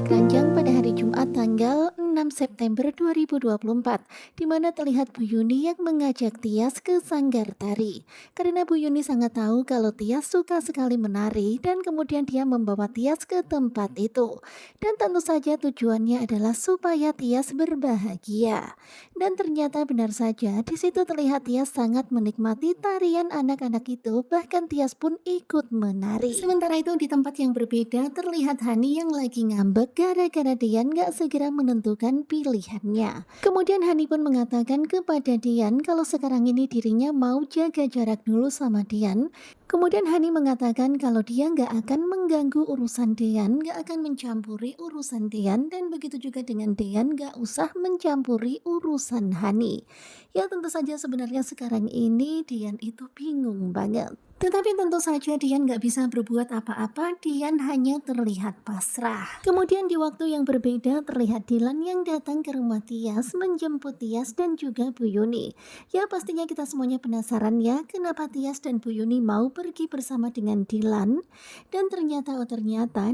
naik ranjang pada hari Jumat tanggal 6 September 2024, di mana terlihat Bu Yuni yang mengajak Tias ke sanggar tari. Karena Bu Yuni sangat tahu kalau Tias suka sekali menari dan kemudian dia membawa Tias ke tempat itu. Dan tentu saja tujuannya adalah supaya Tias berbahagia. Dan ternyata benar saja, di situ terlihat Tias sangat menikmati tarian anak-anak itu, bahkan Tias pun ikut menari. Sementara itu di tempat yang berbeda terlihat Hani yang lagi ngambek gara-gara Dian gak segera menentukan pilihannya. Kemudian Hani pun mengatakan kepada Dian kalau sekarang ini dirinya mau jaga jarak dulu sama Dian. Kemudian Hani mengatakan kalau dia nggak akan mengganggu urusan Dian, nggak akan mencampuri urusan Dian, dan begitu juga dengan Dian nggak usah mencampuri urusan Hani. Ya tentu saja sebenarnya sekarang ini Dian itu bingung banget. Tetapi tentu saja Dian nggak bisa berbuat apa-apa, Dian hanya terlihat pasrah. Kemudian di waktu yang berbeda terlihat Dilan yang datang ke rumah Tias, menjemput Tias dan juga Bu Yuni. Ya pastinya kita semuanya penasaran ya, kenapa Tias dan Bu Yuni mau pergi bersama dengan Dilan. Dan ternyata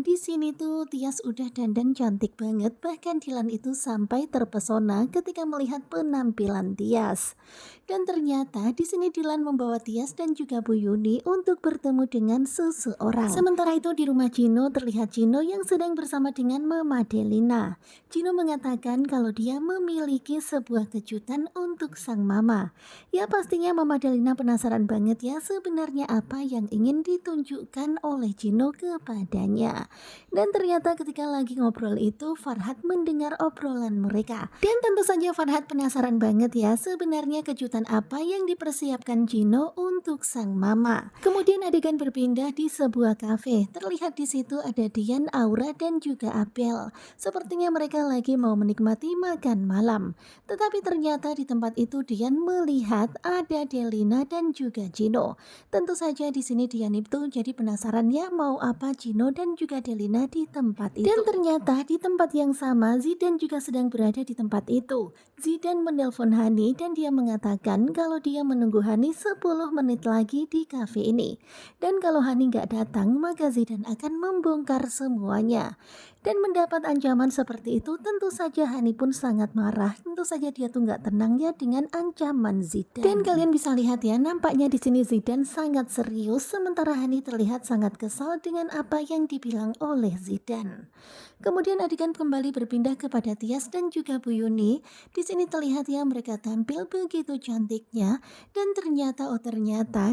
di sini tuh Tias udah dandan cantik banget, bahkan Dilan itu sampai terpesona ketika melihat penampilan Tias. Dan ternyata di sini Dilan membawa Tias dan juga Bu Yuni untuk bertemu dengan seseorang. Sementara itu di rumah Gino terlihat Gino yang sedang bersama dengan Mama Delina. Gino mengatakan kalau dia memiliki sebuah kejutan untuk sang mama. Ya pastinya Mama Delina penasaran banget ya sebenarnya apa yang ingin ditunjukkan oleh Gino kepadanya. Dan ternyata ketika lagi ngobrol itu Farhat mendengar obrolan mereka. Dan tentu saja Farhat penasaran banget ya sebenarnya kejutan apa yang dipersiapkan Gino untuk sang mama. Kemudian adegan berpindah di sebuah kafe. Terlihat di situ ada Dian, Aura dan juga Abel. Sepertinya mereka lagi mau menikmati makan malam. Tetapi ternyata di tempat itu Dian melihat ada Delina dan juga Gino. Tentu saja di sini Dian itu jadi penasaran ya mau apa Gino dan juga Delina di tempat itu. Dan ternyata di tempat yang sama Zidan juga sedang berada di tempat itu. Zidan menelpon Hani dan dia mengatakan kalau dia menunggu Hani 10 menit lagi di kafe ini. Dan kalau Hani nggak datang maka Zidan akan membongkar semuanya. Dan mendapat ancaman seperti itu tentu saja Hani pun sangat marah. Tentu saja dia tuh nggak tenang ya dengan ancaman Zidan. Dan kalian bisa lihat ya nampaknya di sini Zidan sangat serius sementara Hani terlihat sangat kesal dengan apa yang dibilang oleh Zidan. Kemudian adegan kembali berpindah kepada Tias dan juga Bu Yuni. Di sini terlihat ya mereka tampil begitu cantiknya dan ternyata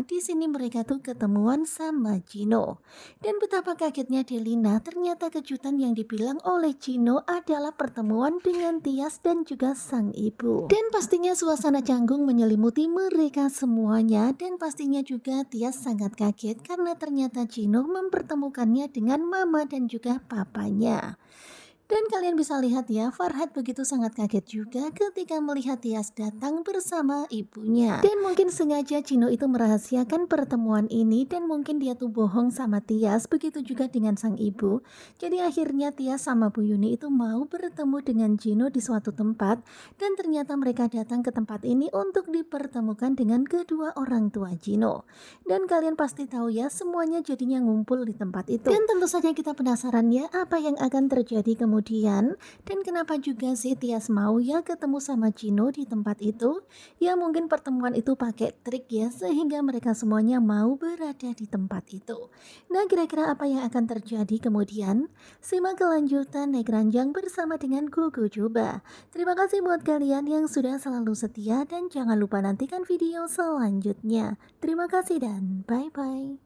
di sini mereka tuh ketemuan sama Gino. Dan betapa kagetnya Delina, ternyata kejutan yang dibilang oleh Gino adalah pertemuan dengan Tias dan juga sang ibu. Dan pastinya suasana canggung menyelimuti mereka semuanya dan pastinya juga Tias sangat kaget karena ternyata Gino mempertemukannya dengan mama dan juga papanya. Dan kalian bisa lihat ya, Farhat begitu sangat kaget juga ketika melihat Tias datang bersama ibunya. Dan mungkin sengaja Gino itu merahasiakan pertemuan ini dan mungkin dia tuh bohong sama Tias, begitu juga dengan sang ibu. Jadi akhirnya Tias sama Bu Yuni itu mau bertemu dengan Gino di suatu tempat dan ternyata mereka datang ke tempat ini untuk dipertemukan dengan kedua orang tua Gino. Dan kalian pasti tahu ya, semuanya jadinya ngumpul di tempat itu. Dan tentu saja kita penasaran ya apa yang akan terjadi kemudian dan kenapa juga sih Tias mau ya ketemu sama Gino di tempat itu. Ya mungkin pertemuan itu pakai trik ya sehingga mereka semuanya mau berada di tempat itu. Nah kira-kira apa yang akan terjadi kemudian? Simak kelanjutan naik ranjang bersama dengan Gugu Coba. Terima kasih buat kalian yang sudah selalu setia dan jangan lupa nantikan video selanjutnya. Terima kasih dan bye-bye.